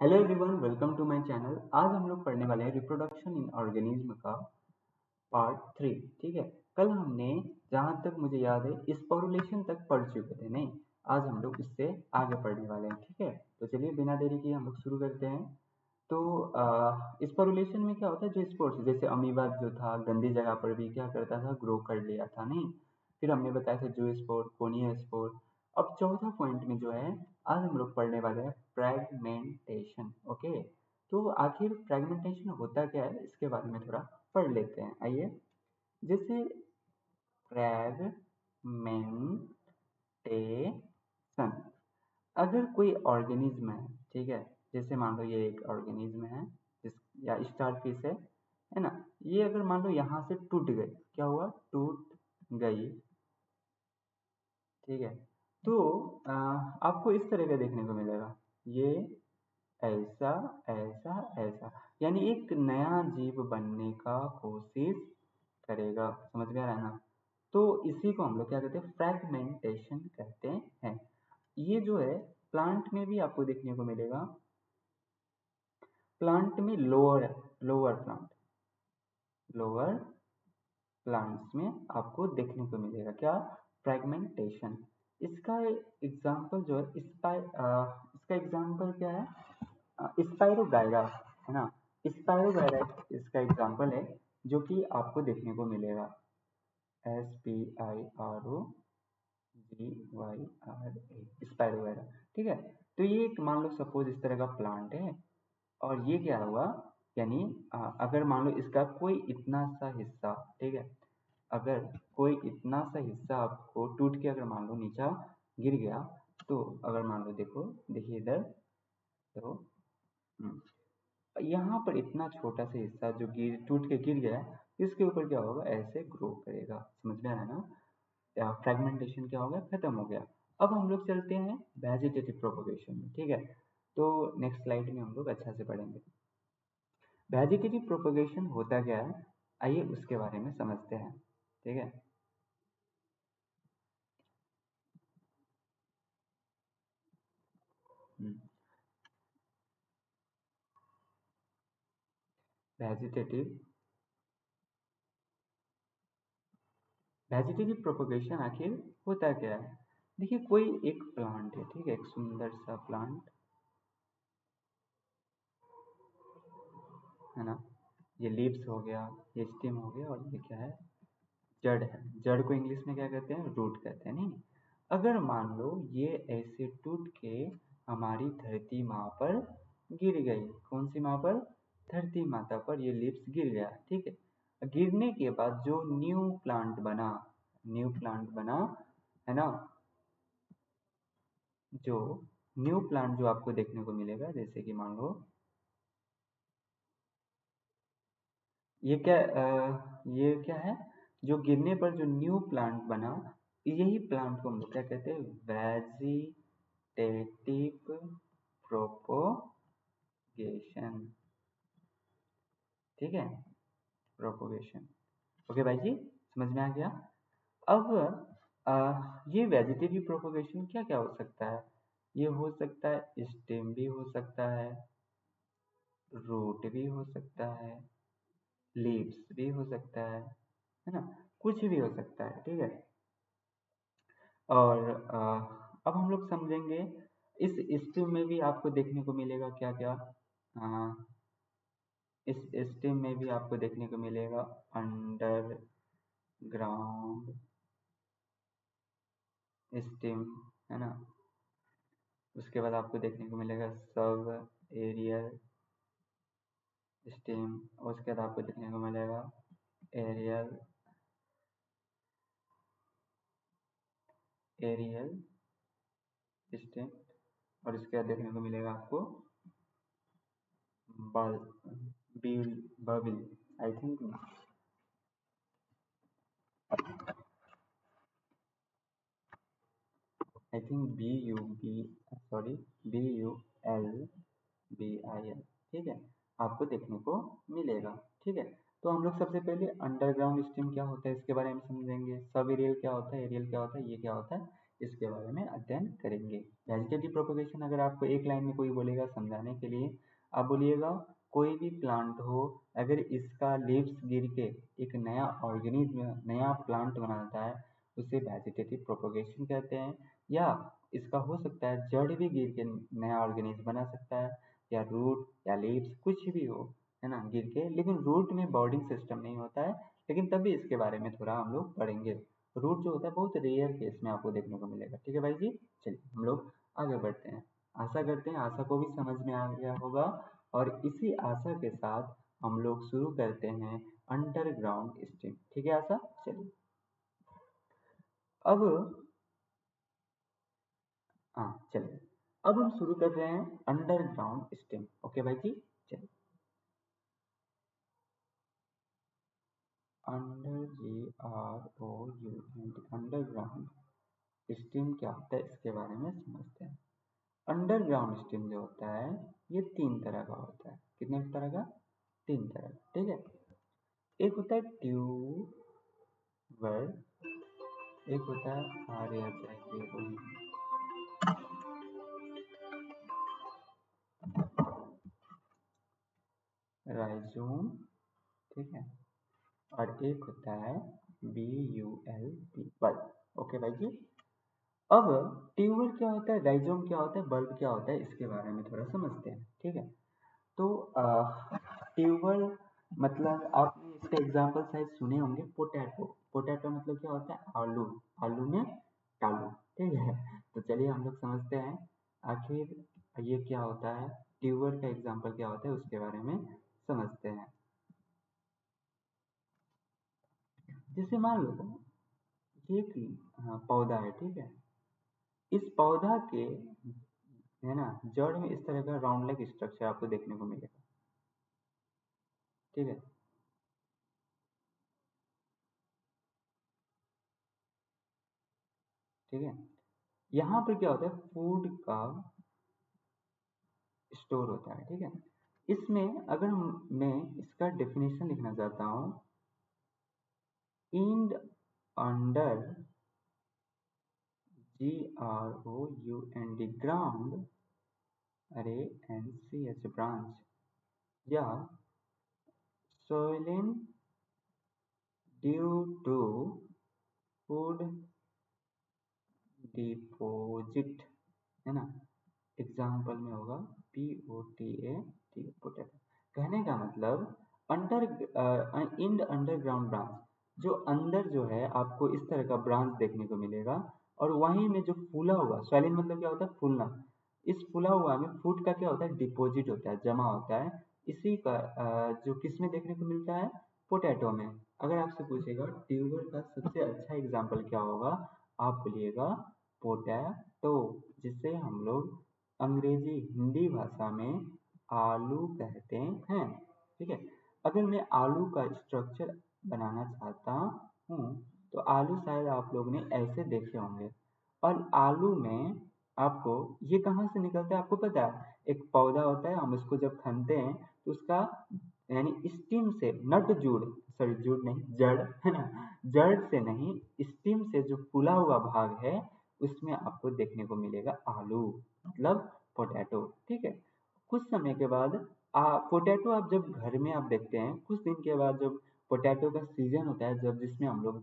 Hello everyone, welcome to my channel. आज हम लोग पढ़ने वाले हैं रिप्रोडक्शन इन ऑर्गेनिज्म का पार्ट 3। ठीक है। कल हमने, जहाँ तक मुझे याद है, स्पोरुलेशन तक पढ़ चुके थे। नहीं, आज हम लोग इससे आगे पढ़ने वाले हैं। ठीक है, तो चलिए बिना देरी किए हम लोग शुरू करते हैं। तो स्पोरुलेशन में क्या होता है, जो स्पोर्स जैसे अमीबा जो था गंदी जगह पर भी क्या करता था, ग्रो कर लिया था। नहीं, फिर हमने बताया था जो स्पोर, कोनिया स्पोर। अब चौथा पॉइंट में जो है, आज हम लोग पढ़ने वाले हैं फ्रैगमेंटेशन। ओके, तो आखिर फ्रैगमेंटेशन होता क्या है, इसके बारे में थोड़ा पढ़ लेते हैं। आइए, जैसे फ्रैगमेंटेशन, अगर कोई ऑर्गेनिज्म है, ठीक है, जैसे मान लो ये एक ऑर्गेनिज्म है, जिस या स्टारफिश है ना, ये अगर मान लो यहाँ से टूट गई, क्या हुआ, टूट गई, ठीक है, तो आपको इस तरह का देखने को मिलेगा, ये ऐसा ऐसा ऐसा, यानी एक नया जीव बनने का कोशिश करेगा। समझ में आ रहा है ना? तो इसी को हम लोग क्या कहते हैं, फ्रैगमेंटेशन कहते हैं। ये जो है प्लांट में भी आपको देखने को मिलेगा। प्लांट में lower lower plant lower plants में आपको देखने को मिलेगा क्या, फ्रैगमेंटेशन। इसका एग्जाम्पल जो है इसका एग्जाम्पल क्या है, स्पाइरोगायरा, है ना। स्पाइरोगायरा इसका एग्जाम्पल है, जो कि आपको देखने को मिलेगा। SPIROGYRA, spirogyra. ठीक है, तो ये एक मान लो सपोज इस तरह का प्लांट है, और ये क्या हुआ, यानी अगर मान लो इसका कोई इतना सा हिस्सा, ठीक है, अगर कोई इतना सा हिस्सा आपको टूट के अगर मान लो नीचा गिर गया, तो अगर मान लो देखो, देखिए इधर, देखो, यहाँ पर इतना छोटा सा हिस्सा जो गिर टूट के गिर गया, इसके ऊपर क्या होगा, ऐसे ग्रो करेगा। समझ में आया ना? फ्रेगमेंटेशन क्या हो गया, खत्म हो गया। अब हम लोग चलते हैं वेजिटेटिव प्रोपगेशन में। ठीक है, तो नेक्स्ट स्लाइड में हम लोग अच्छा से पढ़ेंगे वेजिटेटिव प्रोपगेशन होता क्या है। आइए उसके बारे में समझते हैं। ठीक है, वेजिटेटिव वेजिटेटिव प्रोपगेशन आखिर होता क्या है। देखिए, कोई एक प्लांट है, ठीक है, एक सुंदर सा प्लांट, है ना। ये लीव्स हो गया, ये स्टेम हो गया, और ये क्या है, जड़ है। जड़ को इंग्लिश में क्या कहते हैं, रूट कहते हैं। नहीं, अगर मान लो ये ऐसे टूट के हमारी धरती माँ पर गिर गई, कौन सी माँ पर, धरती माता पर ये लीव्स गिर गया, ठीक है। गिरने के बाद जो न्यू प्लांट बना, न्यू प्लांट बना, है ना, जो न्यू प्लांट जो आपको देखने को मिलेगा, जैसे कि मान लो ये क्या, ये क्या है, जो गिरने पर जो न्यू प्लांट बना, यही प्लांट को हम लोग क्या कहते हैं, वेजिटेटिव प्रोपोगेशन। ठीक है, प्रोपोगेशन। ओके भाई जी, समझ में आ गया। अब ये वेजिटेटिव प्रोपोगेशन क्या क्या हो सकता है, ये हो सकता है स्टेम भी हो सकता है, रूट भी हो सकता है, लीव्स भी हो सकता है ना, कुछ भी हो सकता है। ठीक है, और अब हम लोग समझेंगे इस स्ट्रीम में भी आपको देखने को मिलेगा क्या क्या, इस स्ट्रीम में भी आपको देखने को मिलेगा अंडर ग्राउंड स्ट्रीम, है ना। उसके बाद आपको देखने को मिलेगा सब एरियल स्ट्रीम, उसके बाद आपको देखने को मिलेगा एरियल एरियल स्ट्रीम, और इसके बाद देखने को मिलेगा आपको बल बिल बबिल, I think, B U B, sorry, BULBIL, ठीक है, आपको देखने को मिलेगा। ठीक है, तो हम लोग सबसे पहले अंडरग्राउंड स्ट्रीम क्या होता है इसके बारे में समझेंगे, सब एरियल क्या होता है, एरियल क्या होता है, ये क्या होता है, इसके बारे में अध्ययन करेंगे। वेजिटेटिव प्रोपगेशन अगर आपको एक लाइन में कोई बोलेगा समझाने के लिए, आप बोलिएगा कोई भी प्लांट हो, अगर इसका लीव्स गिर के एक नया ऑर्गेनिज्म, नया प्लांट बनाता है, उसे वेजिटेटिव प्रोपगेशन कहते हैं। या इसका हो सकता है जड़ भी गिर के नया ऑर्गेनिज्म बना सकता है, या रूट या लीव्स कुछ भी हो, है ना, गिर के। लेकिन रूट में बॉर्डिंग सिस्टम नहीं होता है, लेकिन तब भी इसके बारे में थोड़ा हम लोग पढ़ेंगे। रूट जो होता है बहुत रेयर केस में आपको देखने को मिलेगा। ठीक है भाई जी, चलिए हम लोग आगे बढ़ते हैं। आशा करते हैं आशा को भी समझ में आ गया होगा, और इसी आशा के साथ हम लोग शुरू करते हैं अंडरग्राउंड स्टीम। ठीक है आशा, चलिए अब, हाँ चलिए अब हम शुरू कर रहे हैं अंडरग्राउंड स्टीम। ओके भाई जी, चलिए। अंडर, GROUND, अंडरग्राउंड स्टीम क्या होता है इसके बारे में समझते हैं। अंडरग्राउंड स्टीम जो होता है ये तीन तरह का होता है। कितने तरह का? तीन तरह का। ठीक है, एक होता है ट्यूबर, एक होता है राइजोम, ठीक है, और एक होता है BULB, बल्ब। ओके भाई जी, अब ट्यूबर क्या होता है, राइजोम क्या होता है, बल्ब क्या होता है, इसके बारे में थोड़ा समझते हैं। ठीक है, तो ट्यूबर मतलब आपने इसका एग्जांपल शायद सुने होंगे, पोटैटो। पोटैटो मतलब क्या होता है, आलू। आलू में टालू। ठीक है, तो चलिए हम लोग समझते हैं आखिर ये क्या होता है, ट्यूबर का एग्जांपल क्या होता है उसके बारे में समझते हैं। जैसे मान लो ये एक पौधा है, ठीक है, इस पौधा के, है ना, जड़ में इस तरह का राउंड लाइक स्ट्रक्चर आपको देखने को मिलेगा। ठीक है, ठीक है, यहाँ पर क्या होता है, फूड का स्टोर होता है। ठीक है, इसमें अगर मैं इसका डेफिनेशन लिखना चाहता हूँ, इन अंडर, GROUND, ग्राउंड, अरे NCH ब्रांच, या सोइलिन ड्यू टू फूड डिपोजिट, है ना, एग्जाम्पल में होगा POTAT, पोटैटो। कहने का मतलब अंडर, इन अंडरग्राउंड ब्रांच, जो अंदर जो है आपको इस तरह का ब्रांच देखने को मिलेगा, और वहीं में जो फूला हुआ, सॉइलिन मतलब क्या होता है, फूलना, इस फूला हुआ में फूड का क्या होता है, डिपॉजिट होता है, जमा होता है। इसी का जो किस में देखने को मिलता है, पोटैटो में। अगर आपसे पूछेगा ट्यूबर का सबसे अच्छा एग्जाम्पल क्या होगा, आप बोलिएगा पोटैटो, जिसे हम लोग अंग्रेजी हिंदी भाषा में आलू कहते हैं। ठीक है, अगर मैं आलू का स्ट्रक्चर बनाना चाहता हूँ, तो आलू शायद आप लोग ने ऐसे देखे होंगे, और आलू में आपको ये कहाँ से निकलता है आपको पता है, एक पौधा होता है, हम उसको जब खनते हैं तो उसका यानी स्टीम से, नट जुड़, सॉरी जुड़ नहीं, जड़, है ना, जड़ से नहीं, स्टीम से जो फूला हुआ भाग है उसमें आपको देखने को मिलेगा आलू, मतलब पोटैटो। ठीक है, कुछ समय के बाद पोटैटो आप जब घर में आप देखते हैं, कुछ दिन के बाद जब पोटैटो का सीजन होता है, जब जिसमें हम लोग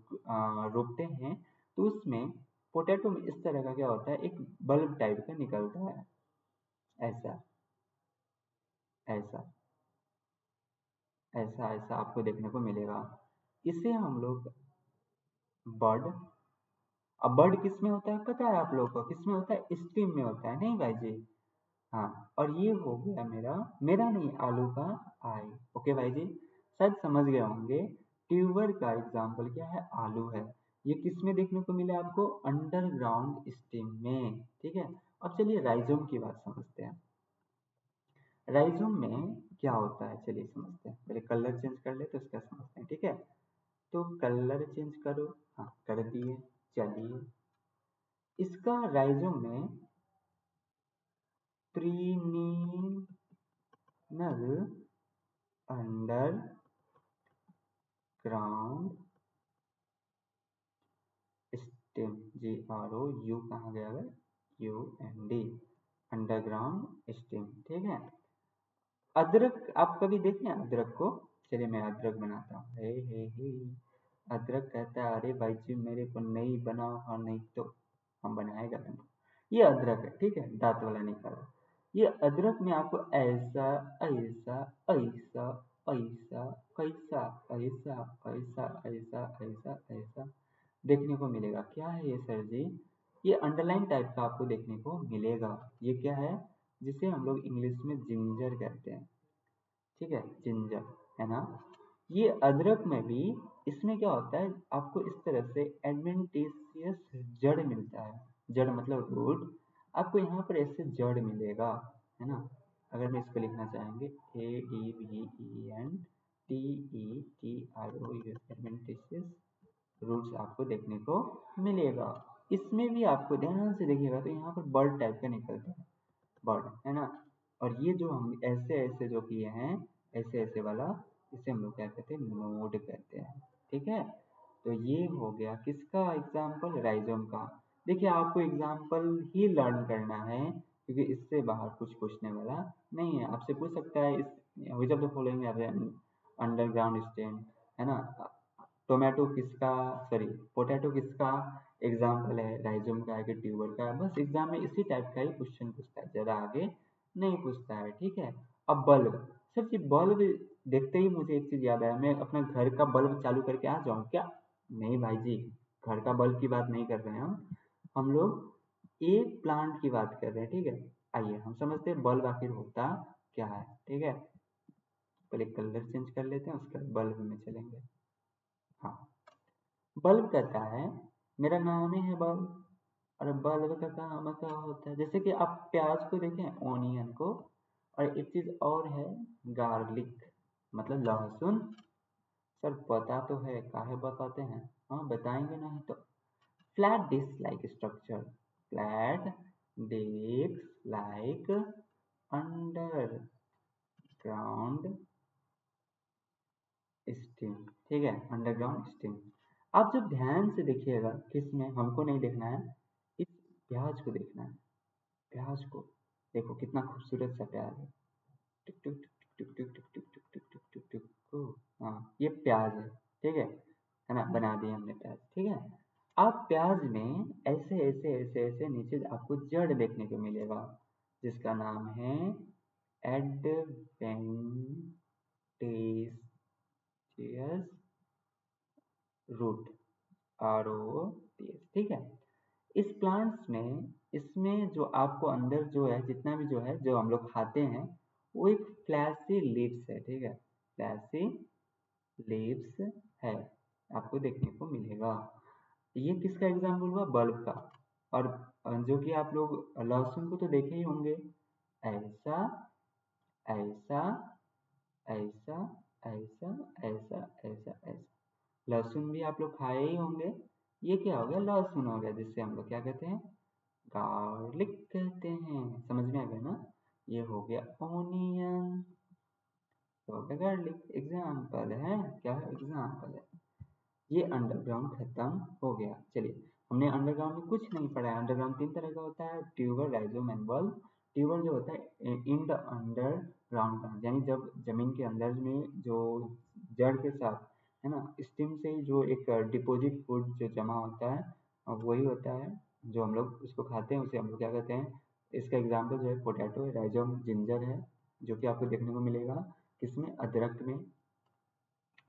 रोपते हैं, तो उसमें पोटैटो में इस तरह का क्या होता है, एक बल्ब टाइप का निकलता है, ऐसा ऐसा ऐसा ऐसा आपको देखने को मिलेगा। इसे हम लोग बर्ड, अब बर्ड किस में होता है पता है आप लोगों को, किस में होता है, स्टीम में होता है, नहीं भाई जी। हाँ, और ये हो गया मेरा, मेरा नहीं, आलू का आई। ओके भाई जी, शायद समझ गए होंगे, ट्यूबर का एग्जाम्पल क्या है, आलू है। ये किस में देखने को मिला आपको, अंडरग्राउंड स्टीम में। ठीक है, अब चलिए राइजोम की बात समझते हैं। राइजोम में क्या होता है चलिए समझते हैं, पहले कलर चेंज कर ले तो इसका समझते हैं। ठीक है, तो कलर चेंज करो, हाँ कर दिए। चलिए, इसका राइजोम में प्रीनिनल अंडरग्राउंड स्टेम, GROU कहाँ गया है, UND, अंडरग्राउंड स्टीम। ठीक है। अदरक आप कभी देखे हैं अदरक को? चलिए मैं अदरक बनाता हूँ। हे अदरक कहता है अरे भाई जी मेरे को नहीं बनाओ, हाँ नहीं तो हम बनाएगा तुमको। ये अदरक है, ठीक है, दांत वाला निकाला। ये अदरक में आपको ऐसा ऐसा ऐसा ऐसा कैसा ऐसा ऐसा ऐसा ऐसा ऐसा देखने को मिलेगा। क्या है ये सर जी? ये अंडरलाइन टाइप का आपको देखने को मिलेगा। ये क्या है? जिसे हम लोग इंग्लिश में जिंजर कहते हैं। ठीक है, जिंजर, है ना। ये अदरक में भी, इसमें क्या होता है, आपको इस तरह से एडवेंटिशियस जड़ मिलता है। जड़ मतलब रूट, आपको यहाँ पर ऐसे जड़ मिलेगा, है ना। अगर मैं इसको लिखना चाहेंगे ADVENTETROU, एडवेंटिशियस रूट्स आपको देखने को मिलेगा। इसमें भी आपको ध्यान से देखिएगा तो यहाँ पर बर्ड टाइप का निकलता है, बर्ड, है ना। और ये जो हम ऐसे ऐसे जो किए हैं, ऐसे ऐसे वाला, इसे हम लोग क्या कहते हैं, नोड कहते हैं। ठीक है। तो ये हो गया किसका एग्जाम्पल, राइजोम का। देखिए आपको एग्जाम्पल ही लर्न करना है, क्योंकि इससे बाहर कुछ पूछने वाला नहीं है। आपसे पूछ सकता है इस which of the following underground stem, है ना। टोमेटो किसका, सॉरी पोटैटो किसका एग्जाम्पल है, राइजोम का है कि ट्यूबर का है। बस एग्जाम में इसी टाइप का ही क्वेश्चन पूछता है, ज़्यादा आगे नहीं पूछता है। ठीक है। अब बल्ब, सर जी बल्ब देखते ही मुझे एक चीज़ याद आया, मैं अपना घर का बल्ब चालू करके आ जाऊँ क्या? नहीं भाई जी, घर का बल्ब की बात नहीं कर रहे हैं हम लोग एक प्लांट की बात कर रहे हैं। ठीक है। आइए हम समझते हैं बल्ब आखिर होता क्या है। ठीक है, पहले कलर चेंज कर लेते हैं, उसके बाद बल्ब में चलेंगे। हाँ, बल्ब कहता है मेरा नाम ही है बल्ब, और बल्ब का काम क्या होता है, जैसे कि आप प्याज को देखें, ओनियन को, और एक चीज और है गार्लिक, मतलब लहसुन। सर पता तो है, काहे बताते हैं, हाँ बताएंगे नहीं तो। Flat disk like structure, flat disk like underground stem. ठीक है, अंडरग्राउंड स्टीम। आप जब ध्यान से देखिएगा, किसमें हमको नहीं देखना है, इस प्याज को देखना है। प्याज को देखो कितना खूबसूरत सा प्याज है, टुक टुक टुक टुक टुक टुक टुक टुक टुक टुक टुक टुक। हाँ ये प्याज है, ठीक है ना, बना दिया हमने प्याज। ठीक है। आप प्याज में ऐसे ऐसे ऐसे ऐसे नीचे आपको जड़ देखने को मिलेगा, जिसका नाम है एडवेंटेशियस रूट, ROTS। ठीक है। इस प्लांट्स में, इसमें जो आपको अंदर जो है, जितना भी जो है जो हम लोग खाते हैं, वो एक फ्लैशी लीव्स है। ठीक है, फ्लैशी लीव्स है, आपको देखने को मिलेगा। ये किसका एग्जाम्पल हुआ, बल्ब का। और जो कि आप लोग लहसुन को तो देखे ही होंगे, ऐसा ऐसा ऐसा ऐसा ऐसा ऐसा ऐसा, लहसुन भी आप लोग खाए ही होंगे। ये क्या हो गया, लहसुन हो गया, जिससे हम लोग क्या कहते हैं, गार्लिक कहते हैं। समझ में आ गया ना। ये हो गया ओनियन, तो हो गया गार्लिक। एग्जाम्पल है, क्या है, एग्जाम्पल है। ये अंडरग्राउंड खत्म हो गया। चलिए, हमने अंडरग्राउंड में कुछ नहीं पढ़ा है। अंडरग्राउंड तीन तरह का होता है, tuber, rhizome and bulb. Tuber जो होता है इन द अंडरग्राउंड प्लांट, यानी जब जमीन के अंदर में जो जड़ के साथ, है ना, स्टीम से जो एक डिपॉजिट फूड जो जमा होता है, वही होता है जो हम लोग उसको खाते हैं, उसे हम लोग क्या कहते हैं। इसका एग्जाम्पल जो है पोटैटो है, राइजोम जिंजर है, जो कि आपको देखने को मिलेगा किसमें, अदरक में,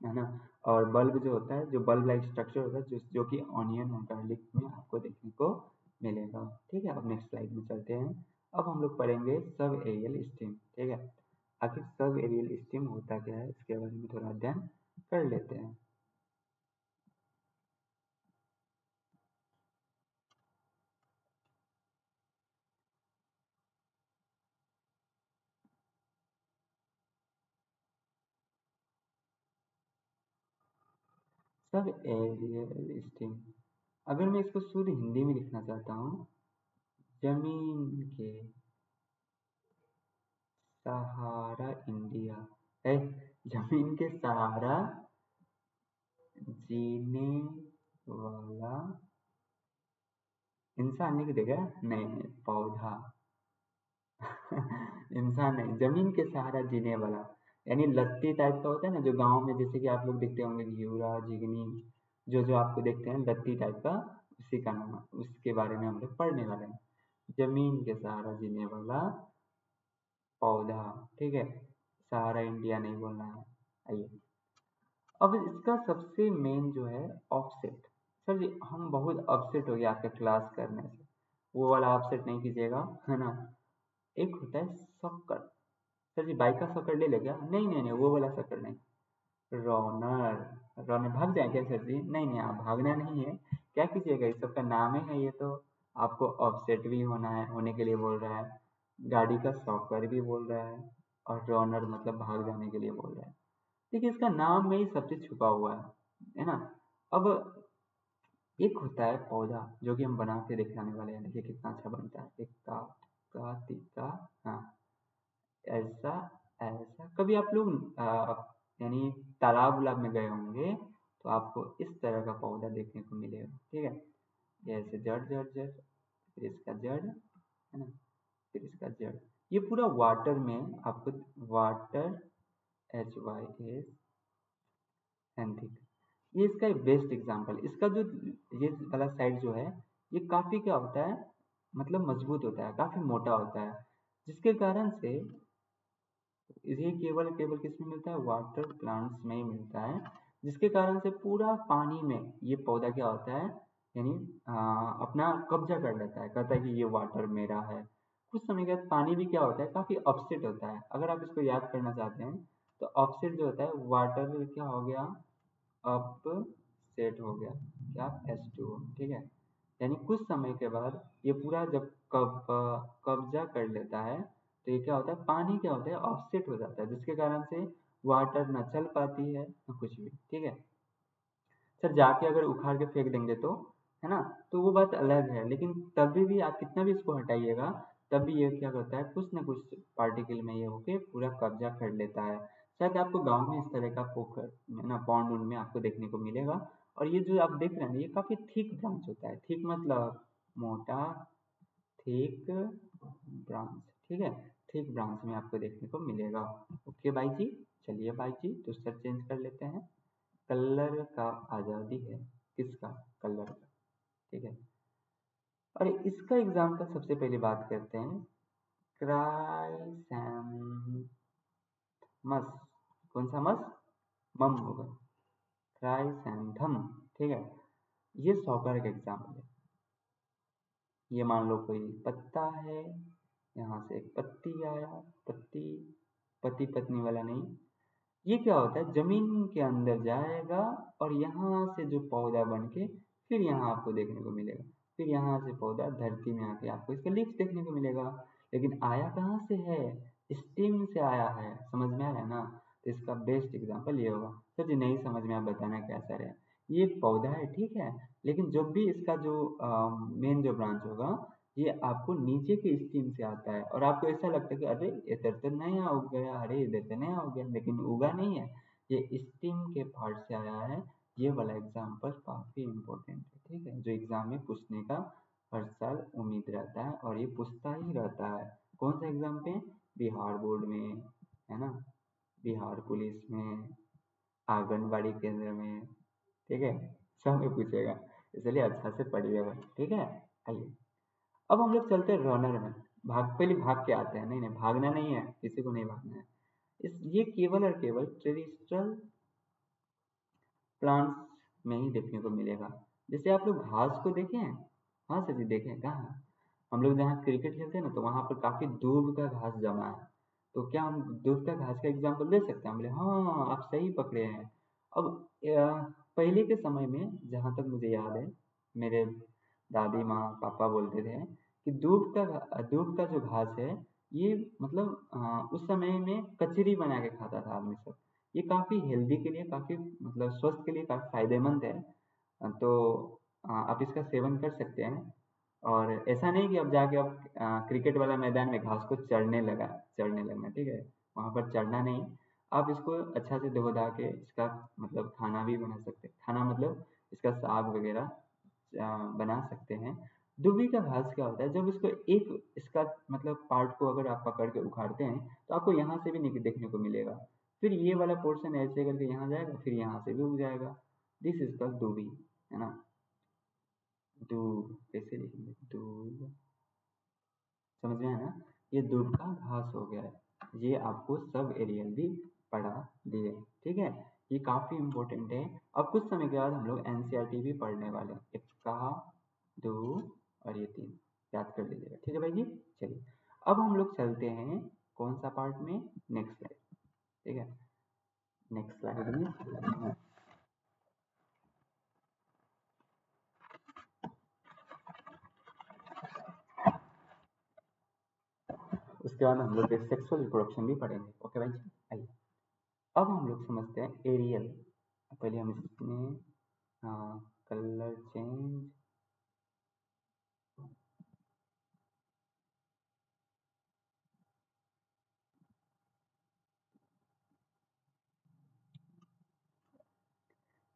है ना। और बल्ब जो होता है, जो बल्ब लाइक स्ट्रक्चर होता है, जो कि ऑनियन और गार्लिक में आपको देखने को मिलेगा। ठीक है, अब नेक्स्ट स्लाइड में चलते हैं। अब हम लोग पढ़ेंगे सब एरियल स्टीम। ठीक है, आखिर सब एरियल स्टीम होता क्या है, इसके बारे में थोड़ा अध्ययन कर लेते हैं। सब एरियल स्टीम, अगर मैं इसको शुद्ध हिंदी में लिखना चाहता हूँ, जमीन के सहारा इंडिया है, जमीन के सहारा जीने वाला इंसान लिख देगा, नहीं नहीं, पौधा। इंसान नहीं, जमीन के सहारा जीने वाला, यानी लत्ती टाइप का होता है ना जो गांव में, जैसे कि आप लोग देखते होंगे घिउरा झिगनी, जो जो आपको देखते हैं लत्ती टाइप का, उसी का नाम है, उसके बारे में हम लोग पढ़ने वाले हैं। जमीन के सहारा जीने वाला पौधा, ठीक है, सहारा इंडिया नहीं बोलना है। आइए, अब इसका सबसे मेन जो है ऑफसेट। सर जी हम बहुत अपसेट हो गए आपके क्लास करने से, वो वाला अपसेट नहीं कीजिएगा, है ना। एक होता है शक्कर। सर जी बाइक का शक्कर ले ले क्या? नहीं नहीं नहीं, वो वाला शक्कर नहीं। रॉनर। रॉनर भाग जाए क्या सर जी? नहीं नहीं, आप भागना नहीं है। क्या कीजिएगा, इस सबका नाम ही है ये तो। आपको ऑफसेट भी होना है, होने के लिए बोल रहा है, गाड़ी का शॉकर भी बोल रहा है, और रॉनर मतलब भाग जाने के लिए बोल रहा है। देखिए इसका नाम में ही सब चीज छुपा हुआ है ना। अब एक होता है पौधा जो कि हम बना के दिखाने वाले हैं, देखिए कितना अच्छा बनता है। इक्का का तिक्का, हाँ, ऐसा ऐसा। कभी आप लोग यानी तालाब उलाब में गए होंगे तो आपको इस तरह का पौधा देखने को मिलेगा, ठीक है। ये ऐसे जड़ जड़ जड़, फिर इसका जड़, है ना, फिर इसका जड़। ये पूरा वाटर में आपको, वाटर, HYS एंथिक, ये इसका एक बेस्ट एग्जांपल। इसका जो ये वाला साइड जो है, ये काफी क्या होता है, मतलब मजबूत होता है, काफी मोटा होता है, जिसके कारण से ये केवल केवल किसमें मिलता है, वाटर प्लांट्स में ही मिलता है। जिसके कारण से पूरा पानी में ये पौधा क्या होता है, यानी अपना कब्जा कर लेता है, कहता है कि ये वाटर मेरा है। कुछ समय के बाद पानी भी क्या होता है, काफी अपसेट होता है। अगर आप इसको याद करना चाहते हैं तो अपसेट जो होता है, वाटर क्या हो गया, अप सेट हो गया, क्या, H2O, ठीक है। यानी कुछ समय के बाद ये पूरा जब कब्जा कर लेता है तो ये क्या होता है, पानी क्या होता है, ऑफसेट हो जाता है, जिसके कारण से वाटर ना चल पाती है ना कुछ भी, ठीक है। सर जाके अगर उखाड़ के फेंक देंगे तो, है ना, तो वो बात अलग है, लेकिन तभी भी आप कितना भी इसको हटाइएगा, तब भी ये क्या करता है, कुछ ना कुछ पार्टिकल में ये होके पूरा कब्जा कर लेता है। शायद आपको गांव में इस तरह का पोखर, है ना, पॉन्ड उनमें आपको देखने को मिलेगा। और ये जो आप देख रहे हैं ये काफी थिक ब्रांच होता है, थिक मतलब मोटा, थिक ब्रांच, ठीक है, थिक ब्रांच में आपको देखने को मिलेगा। ओके भाई जी, चलिए भाई जी दूसरा चेंज कर लेते हैं। कलर का आज़ादी है, किसका, कलर का, ठीक है। और इसका एग्जाम्पल सबसे पहले बात करते हैं, क्राइसैंथमस। कौन सा मस, मम होगा, क्राइसैंथम, ठीक है। ये सॉकर का एग्जाम्पल है। ये मान लो कोई पत्ता है, यहाँ से एक पत्ती आया, पत्ती, पति पत्नी वाला नहीं। ये क्या होता है, जमीन के अंदर जाएगा और यहाँ से जो पौधा बन के फिर यहाँ आपको देखने को मिलेगा, फिर यहाँ से पौधा धरती में आके आपको इसका लीफ देखने को मिलेगा। लेकिन आया कहाँ से है, स्टीम से आया है, समझ में आ रहा है ना। तो इसका बेस्ट एग्जांपल ये होगा। तो जी नहीं समझ में, आप बताना कैसा रहे। ये एक पौधा है, ठीक है, लेकिन जब भी इसका जो मेन जो ब्रांच होगा, ये आपको नीचे के स्टीम से आता है, और आपको ऐसा लगता है कि अरे इधर तो नया उग गया, अरे इधर तो नया उग गया, लेकिन उगा नहीं है, ये स्टीम के पार्ट से आया है। ये वाला एग्जाम्पल काफी इम्पोर्टेंट है, ठीक है, जो एग्जाम में पूछने का हर साल उम्मीद रहता है, और ये पूछता ही रहता है। कौन सा एग्जाम पे, बिहार बोर्ड में, है ना, बिहार पुलिस में, आंगनबाड़ी केंद्र में, ठीक है, सब में पूछेगा, इसलिए अच्छा से पढ़िएगा, ठीक है। आइए, अब हम लोग चलते हैं रनर में। पहले भाग के आते हैं, नहीं नहीं भागना नहीं है, किसी को नहीं भागना है। ये केवल और केवल टेरेस्ट्रियल प्लांट्स में ही देखने को मिलेगा। जैसे आप लोग घास को देखे हैं, हाँ सर जी देखे हैं, कहाँ, हम लोग जहाँ क्रिकेट खेलते हैं ना, तो वहाँ पर काफी दूब का घास जमा है। तो क्या हम दूब का घास का एग्जाम्पल ले सकते हैं? हम बोले हाँ आप सही पकड़े हैं। अब पहले के समय में जहाँ तक मुझे याद है, मेरे दादी माँ पापा बोलते थे कि दूब का जो घास है, ये मतलब उस समय में कचरी बना के खाता था आदमी सब। ये काफी हेल्दी के लिए, काफी मतलब स्वस्थ के लिए काफी फायदेमंद है। तो आप इसका सेवन कर सकते हैं। और ऐसा नहीं कि अब जाके अब क्रिकेट वाला मैदान में घास को चढ़ने लगना, ठीक है, वहां पर चढ़ना नहीं। आप इसको अच्छा से धो धा के इसका मतलब खाना भी बना सकते हैं, खाना मतलब इसका साग वगैरह बना सकते हैं। दुबी का घास क्या होता है, जब इसको एक इसका मतलब पार्ट को अगर आप पकड़ के उखाड़ते हैं तो आपको यहाँ से भी देखने को मिलेगा, फिर ये वाला पोर्शन ऐसे करके यहाँ जाएगा, फिर यहाँ से भी उग जाएगा। दिस इज कॉल्ड दुबी, है ना। दूब कैसे लिखेंगे, दूब, समझ में आया ना। ये दूब का घास हो गया है। ये आपको सब एरियल भी पढ़ा दिए, ठीक है। ये काफी इंपॉर्टेंट है। अब कुछ समय के बाद हम लोग एनसीईआरटी भी पढ़ने वाले हैं। इक्का, दो और ये तीन याद कर लीजिएगा, ठीक है भाई जी। चलिए अब हम लोग चलते हैं कौन सा पार्ट में, नेक्स्ट स्लाइड, ठीक है। नेक्स्ट स्लाइड में उसके बाद हम लोग सेक्सुअल रिप्रोडक्शन भी पढ़ेंगे, ओके भाई जी। आइए अब हम लोग समझते हैं एरियल। पहले हम इसमें colour change,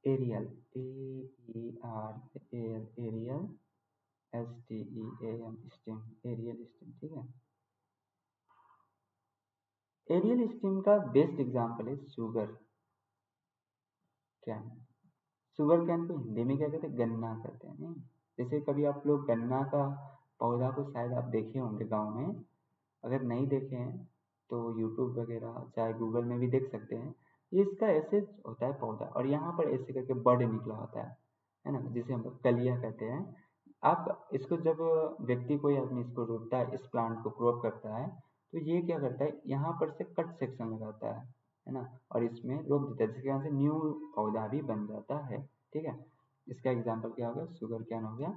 aerial, aerial, STEAM, stem, aerial stem, ठीक है। एरियल स्टेम का बेस्ट एग्जांपल है शुगर कैन। शुगर कैन को हिंदी में क्या कहते हैं, गन्ना कहते हैं, नहीं। जैसे कभी आप लोग गन्ना का पौधा को शायद आप देखे होंगे गांव में, अगर नहीं देखे हैं तो यूट्यूब वगैरह चाहे गूगल में भी देख सकते हैं। ये इसका ऐसे होता है पौधा, और यहाँ पर ऐसे करके बड निकला होता है ना, जिसे हम लोग कलिया कहते हैं। आप इसको जब व्यक्ति कोई आदमी इसको रोपता है, इस प्लांट को क्रॉप करता है, तो ये क्या करता है, यहाँ पर से कट सेक्शन लगाता है ना, और इसमें रोप देता है, जिसके यहाँ से न्यू पौधा भी बन जाता है, ठीक है। इसका एग्जाम्पल क्या हो गया, शुगर कैन हो गया,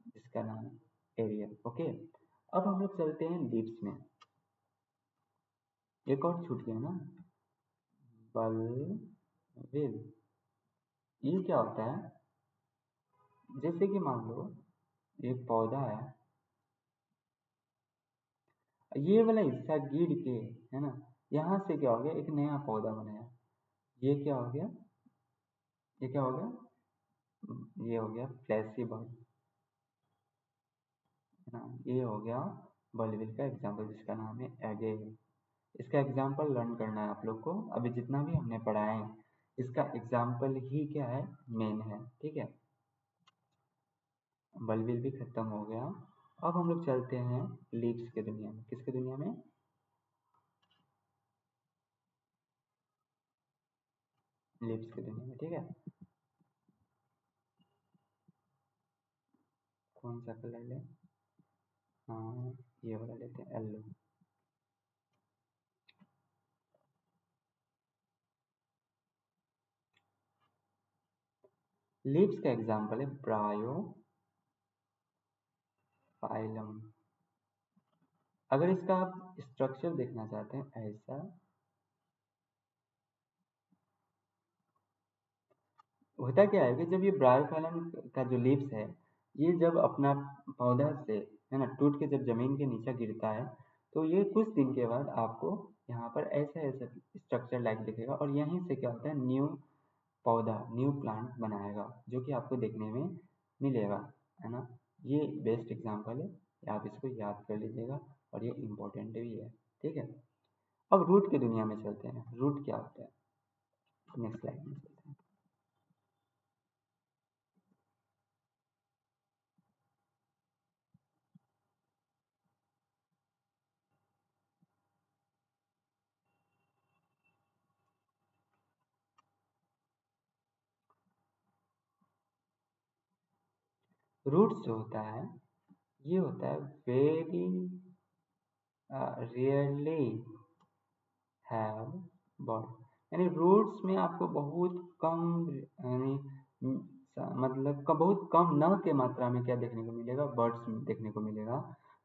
जिसका नाम है एरियल, ओके। अब हम लोग चलते हैं लीव्स में। एक और छूट गया ना, बल्बिल। ये क्या होता है, जैसे कि मान लो एक पौधा है, ये वाला हिस्सा गिर के, है ना, यहाँ से क्या हो गया, एक नया पौधा बनाया। ये क्या हो गया, ये क्या हो गया, ये हो गया फ्लैशी बल्ब, है ना। ये हो गया बल्बिल का एग्जाम्पल, जिसका नाम है एगेल। इसका एग्जाम्पल लर्न करना है आप लोग को। अभी जितना भी हमने पढ़ा है इसका एग्जाम्पल ही क्या है, मेन है, ठीक है। बल्बिल भी खत्म हो गया। अब हम लोग चलते हैं लीव्स के दुनिया में। किसके दुनिया में, लीव्स के दुनिया में, ठीक है। कौन सा कलर ले, हाँ ये वाला लेते हैं, येलो। लीव्स का एग्जाम्पल है ब्रायोफाइलम। अगर इसका आप स्ट्रक्चर देखना चाहते हैं ऐसा, होता क्या है कि जब ये ब्रायोफाइलम का जो लीव्स है, ये जब अपना पौधा से, है ना, टूट के जब जमीन के नीचे गिरता है, तो ये कुछ दिन के बाद आपको यहाँ पर ऐसा ऐसा स्ट्रक्चर लाइक दिखेगा, और यहीं से क्या होता है, न्यू पौधा, न्यू प्लांट बनाएगा, जो कि आपको देखने में मिलेगा, है ना। ये बेस्ट एग्जांपल है, आप इसको याद कर लीजिएगा, और ये इम्पोर्टेंट भी है, ठीक है। अब रूट की दुनिया में चलते हैं। रूट क्या होता है, नेक्स्ट स्लाइड में चलते हैं। रूट्स जो होता है, ये होता है वेरी रेयरली हैव बर्ड, यानी रूट्स में आपको बहुत कम, यानी मतलब बहुत कम न के मात्रा में क्या देखने को मिलेगा, बर्ड्स देखने को मिलेगा।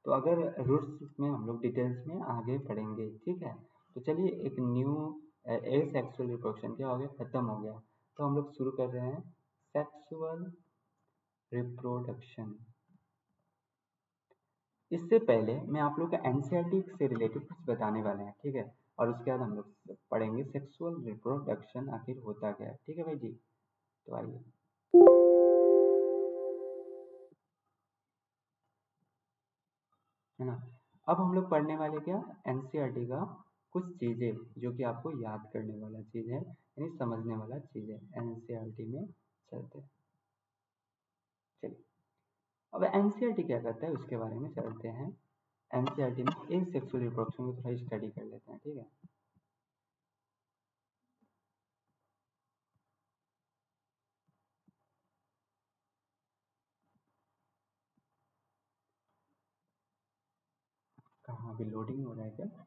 तो अगर रूट्स में हम लोग डिटेल्स में आगे पढ़ेंगे, ठीक है। तो चलिए एक न्यू सेक्सुअल रिप्रोडक्शन क्या हो गया, खत्म हो गया। तो हम लोग शुरू कर रहे हैं सेक्सुअल रिप्रोडक्शन। इससे पहले मैं आप लोग का एनसीईआरटी से रिलेटेड कुछ बताने वाले हैं, ठीक है। और उसके बाद हम लोग पढ़ेंगे सेक्सुअल रिप्रोडक्शन आखिर होता क्या है, ठीक है भाई जी। तो आइए है ना। अब हम लोग पढ़ने वाले क्या, एनसीईआरटी का कुछ चीज़ें जो कि आपको याद करने वाला चीज़ है, यानी समझने वाला चीज़ है। एनसीईआरटी में चलते हैं, चलिए। अब एनसीईआरटी क्या करता है उसके बारे में चलते हैं। एनसीईआरटी में एसेक्सुअल रिप्रोडक्शन को थोड़ा स्टडी कर लेते हैं, ठीक है। कहाँ अभी लोडिंग हो रहा है क्या?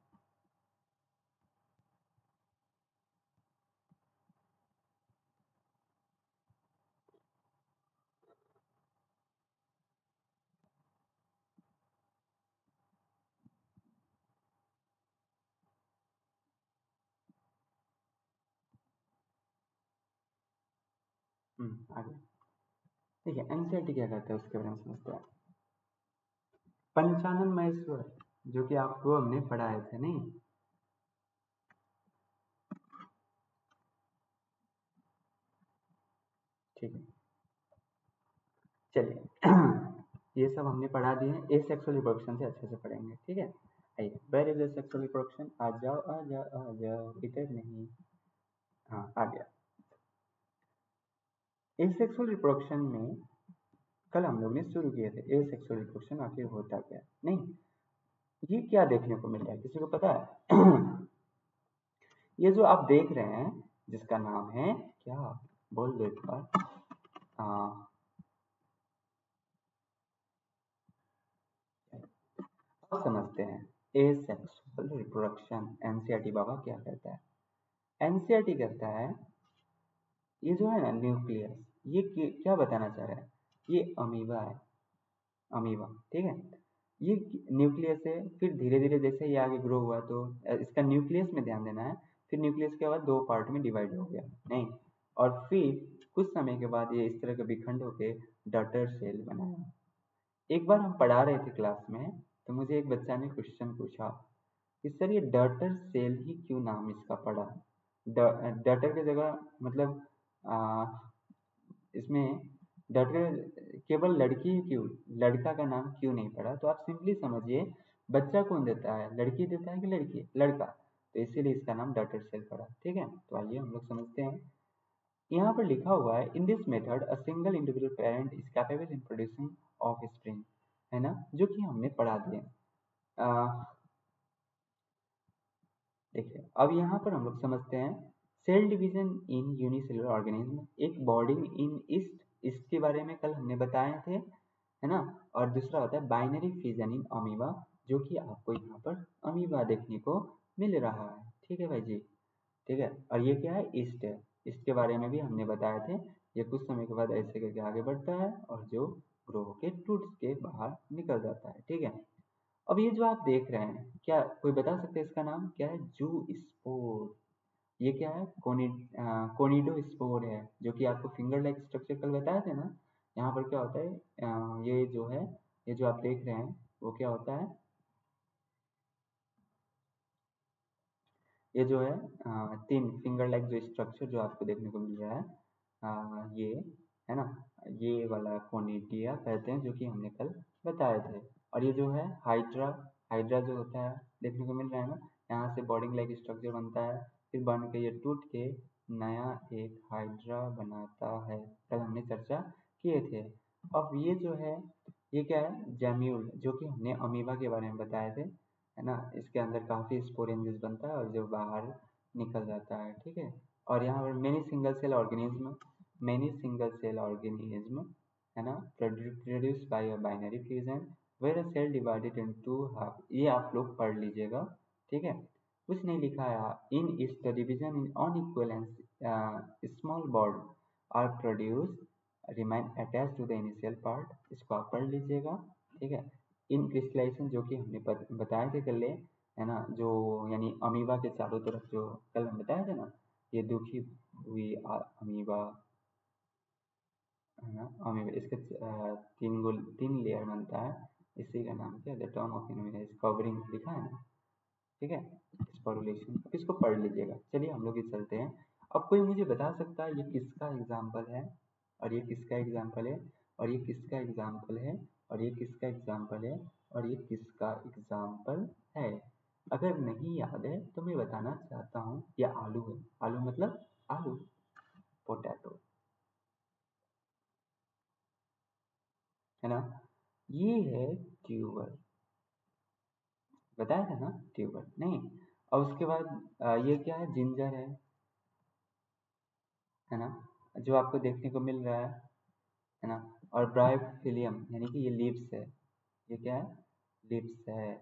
आगे देखिए, एनसीईआरटी क्या करता है उसके बारे में समझते हैं। पंचानन महेश्वर, जो कि आपको हमने पढ़ाए थे नहीं, ठीक है, चलिए। ये सब हमने पढ़ा दिए हैं, एसेक्सुअल रिप्रोडक्शन से अच्छे से पढ़ेंगे, ठीक है। आइए, वेयर इज एसेक्सुअल रिप्रोडक्शन, आ जाओ आ जाओ आ जाओ, इधर नहीं। हाँ, आ गया। एसेक्सुअल रिप्रोडक्शन में कल हम लोग ने शुरू किए थे, एसेक्सुअल रिप्रोडक्शन आखिर होता क्या है। नहीं, ये क्या देखने को मिल रहा है, किसी को पता है? ये जो आप देख रहे हैं, जिसका नाम है क्या, बोल दो एक बार। हाँ, अब समझते हैं एसेक्सुअल रिप्रोडक्शन एनसीईआरटी बाबा क्या कहता है। एनसीईआरटी कहता है, ये जो है ना न्यूक्लियस, ये क्या बताना चाह रहा है, ये अमीबा है, अमीबा, ठीक है। ये न्यूक्लियस है, फिर धीरे धीरे जैसे ये आगे ग्रो हुआ तो इसका न्यूक्लियस में ध्यान देना है, फिर न्यूक्लियस के बाद दो पार्ट में डिवाइड हो गया नहीं, और फिर कुछ समय के बाद ये इस तरह का विखंड होके डॉटर सेल बनाया। एक बार हम पढ़ा रहे थे क्लास में, तो मुझे एक बच्चा ने क्वेश्चन पूछा कि सर ये डॉटर सेल ही क्यों नाम इसका पड़ा, डॉटर की जगह मतलब आ, इसमें डॉटर केवल लड़की ही क्यों, लड़का का नाम क्यों नहीं पड़ा। तो आप सिंपली समझिए, बच्चा कौन देता है, लड़की देता है कि लड़की, लड़का, तो इसीलिए इसका नाम डॉटर सेल पड़ा, ठीक है। तो आइए हम लोग समझते हैं। यहाँ पर लिखा हुआ है, in this method a single individual parent is capable in producing of spring, है ना, जो कि हमने पढ़ा दिए। देखिए, अब यहाँ पर हम लोग समझते हैं cell division in unicellular organism, एक बॉर्डिंग इन ईस्ट, इसके बारे में कल हमने बताए थे, है ना। और दूसरा होता है बाइनरी फिजन इन अमीबा, जो कि आपको यहाँ पर अमीबा देखने को मिल रहा है, ठीक है भाई जी, ठीक है। और ये क्या है, ईस्ट है, इसके बारे में भी हमने बताए थे। ये कुछ समय के बाद ऐसे करके आगे बढ़ता है और जो ग्रो होके टूट के बाहर निकल जाता है, ठीक है। अब ये जो आप देख रहे हैं, क्या कोई बता सकते हैं इसका नाम क्या है, जू स्पोर। ये क्या है, कोनिडो स्पोर है, जो कि आपको फिंगर लाइक स्ट्रक्चर कल बताए थे ना। यहाँ पर क्या होता है, ये जो है, ये जो आप देख रहे हैं वो क्या होता है, ये जो है तीन फिंगर लाइक जो स्ट्रक्चर जो आपको देखने को मिल रहा है, ये है ना, ये वाला कोनिडिया कहते हैं, जो कि हमने कल बताए थे। और ये जो है हाइड्रा, हाइड्रा जो होता है देखने को मिल रहा है ना, यहाँ से बॉर्डिंग लाइक स्ट्रक्चर बनता है, फिर बन के ये टूट के नया एक हाइड्रा बनाता है, कल हमने चर्चा किए थे। अब ये जो है, ये क्या है, जैम्यूल, जो कि हमने अमीबा के बारे में बताए थे, है ना। इसके अंदर काफ़ी स्पोरेंजेस बनता है और जो बाहर निकल जाता है, ठीक है। और यहाँ पर मैनी सिंगल सेल ऑर्गेनिज्म, है ना, produce by a binary fusion where a cell divided in two half, ये आप लोग पढ़ लीजिएगा, ठीक है। कुछ नहीं लिखा है, in is the division in unequal and small bond are produce remain attach to the initial part, इसको आप पढ़ लीजिएगा, ठीक है। इन क्रिस्टलाइजेशन जो कि हमने बताए थे कल, है ना, जो यानी अमीबा के चारों तरफ जो कल हम बताए थे ना, ये दुखी हुई अमीबा, है ना, अमीबा, इसके तीन लेयर बनता है, इसी का नाम क्या है, द टर्म ऑफ इनोमिनेस कवरिंग लिखा है ना, ठीक है। स्पोरुलेशन, अब इसको पढ़ लीजिएगा। चलिए हम लोग ये चलते हैं। अब कोई मुझे बता सकता है ये किसका एग्जाम्पल है, और ये किसका एग्जाम्पल है, और ये किसका एग्जाम्पल है, और ये किसका एग्जाम्पल है, और ये किसका एग्जाम्पल है? अगर नहीं याद है तो मैं बताना चाहता हूँ, ये आलू है। आलू मतलब आलू, पोटैटो, है ना। ये है ट्यूबर, बताया था ना, ट्यूबर नहीं। और उसके बाद ये क्या है? जिंजर है ना, जो आपको देखने को मिल रहा है ना। और ब्रायोफिलियम यानी कि ये लीव्स है, ये क्या है? लीव्स है।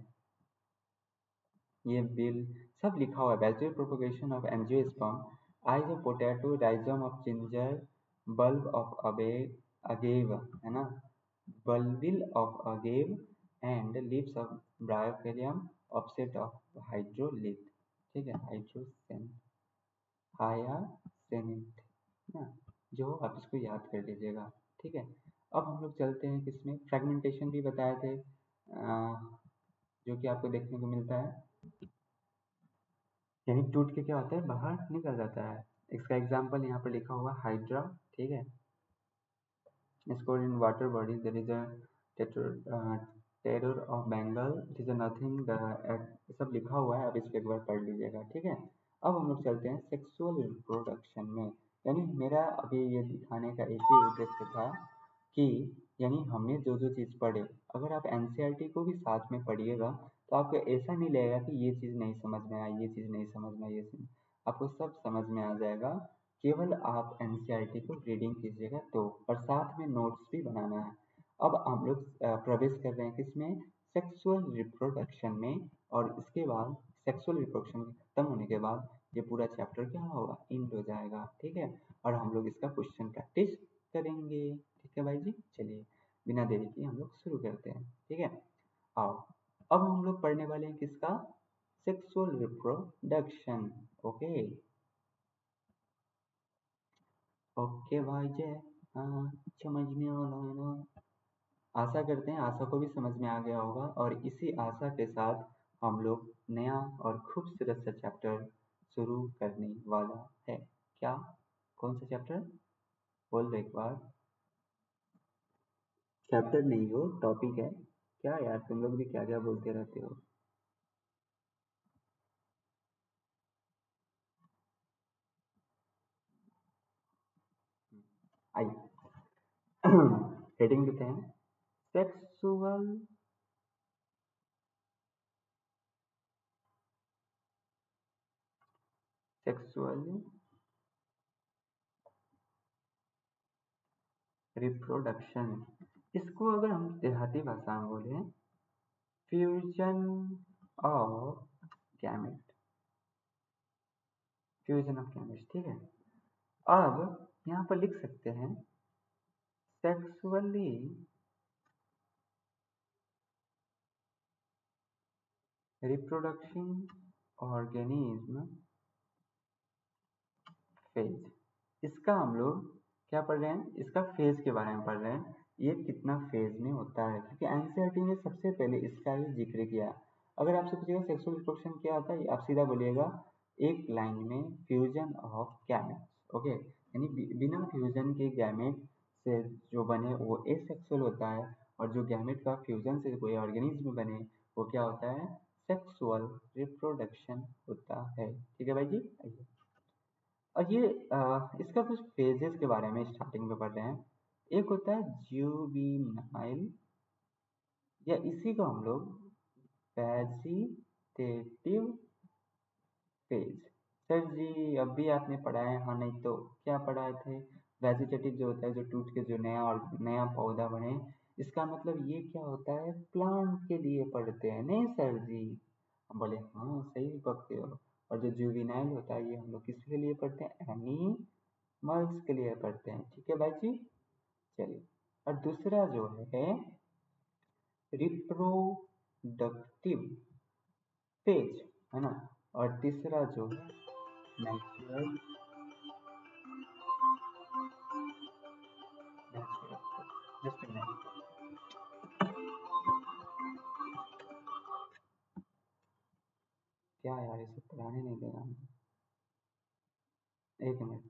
ये बिल सब लिखा हुआ है। Bachelor propagation of angiosperm, eyes of potato, rhizome of ginger, bulb of agave, है ना, bulbil of agave, and leaves of bryophyllum, offset of hydrolyth, ठीक है, हायासिन्थ ना, जो आप इसको याद कर लीजिएगा, ठीक है। अब हम लोग चलते हैं किसमें, फ्रेगमेंटेशन भी बताए थे, जो कि आपको देखने को मिलता है, यानी टूट के क्या होता है, बाहर निकल जाता है। इसका एग्जाम्पल यहाँ पर लिखा हुआ हाइड्रा, ठीक है। Stored in water bodies, there is a terror of Bengal, it is a nothing, सब लिखा हुआ है, अब इसको एक बार पढ़ लीजिएगा, ठीक है। अब हम लोग चलते हैं सेक्सुअल रिप्रोडक्शन में, यानी मेरा अभी ये दिखाने का एक ही उद्देश्य था कि यानी हमने जो जो चीज़ पढ़े, अगर आप एनसीईआरटी को भी साथ में पढ़िएगा तो आपको ऐसा नहीं लगेगा कि ये चीज़ नहीं समझ में आई, ये चीज़ नहीं समझ में आई, ये चीज़ आपको सब समझ में आ जाएगा। केवल आप एनसीईआरटी को रीडिंग कीजिएगा तो, और साथ में नोट्स भी बनाना है। अब हम लोग प्रवेश कर रहे हैं किसमें, सेक्सुअल रिप्रोडक्शन में, और इसके बाद सेक्सुअल रिप्रोडक्शन खत्म होने के बाद ये पूरा चैप्टर क्या होगा, एंड हो जाएगा, ठीक है। और हम लोग इसका क्वेश्चन प्रैक्टिस करेंगे, ठीक है भाई जी। चलिए बिना देरी के हम लोग शुरू करते हैं, ठीक है। आओ, अब हम लोग पढ़ने वाले हैं किसका, सेक्सुअल रिप्रोडक्शन, ओके। ओके भाई जय, हाँ समझ में आ रहा है ना। आशा करते हैं आशा को भी समझ में आ गया होगा, और इसी आशा के साथ हम लोग नया और खूबसूरत सा चैप्टर शुरू करने वाला है। क्या, कौन सा चैप्टर, बोल दो एक बार। चैप्टर नहीं हो, टॉपिक है। क्या यार तुम लोग भी क्या क्या बोलते रहते हो। आइए हेडिंग देते हैं, सेक्सुअल सेक्सुअल रिप्रोडक्शन। इसको अगर हम देहाती भाषा में बोले, fusion of gamete, fusion of gametes, ठीक है। अब यहाँ पर लिख सकते हैं सेक्सुअली रिप्रोडक्शन ऑर्गेनिज्म फेज। इसका हम लोग क्या पढ़ रहे हैं, इसका फेज के बारे में पढ़ रहे हैं, ये कितना फेज में होता है, क्योंकि एनसीईआरटी ने सबसे पहले इसका ही जिक्र किया। अगर आपसे पूछेगा सेक्सुअल रिप्रोडक्शन क्या होता है, आप सीधा बोलिएगा एक लाइन में, फ्यूजन ऑफ गैमेट्स, ओके। यानी बिना फ्यूजन के गैमेट से जो बने वो एसेक्सुअल होता है, और जो गैमेट का फ्यूजन से कोई ऑर्गेनिज्म बने वो क्या होता है, सेक्सुअल रिप्रोडक्शन होता है, ठीक है भाई जी। आइए, और ये इसका कुछ फेजेस के बारे में स्टार्टिंग में पढ़ रहे हैं। एक होता है जुविनाइल, या इसी को हम लोग वेजिटेटिव फेज। सर जी अब भी आपने पढ़ा है, हाँ नहीं तो क्या पढ़ाए थे, वेजिटेटिव जो होता है जो टूट के जो नया और नया पौधा बने, इसका मतलब ये क्या होता है, प्लांट के लिए पढ़ते हैं, नहीं सर जी। हम बोले हाँ सही पढ़ते हो। और जो जुविनाइल होता है ये हम लोग किसके लिए पढ़ते हैं, एनिमल्स के लिए पढ़ते हैं, ठीक है भाई जी। चलिए, और दूसरा जो है रिप्रोडक्टिव फेज, है ना। और तीसरा जो है नेचुरल, जस्ट क्या यार, इसे पढ़ाने नहीं देगा, एक मिनट।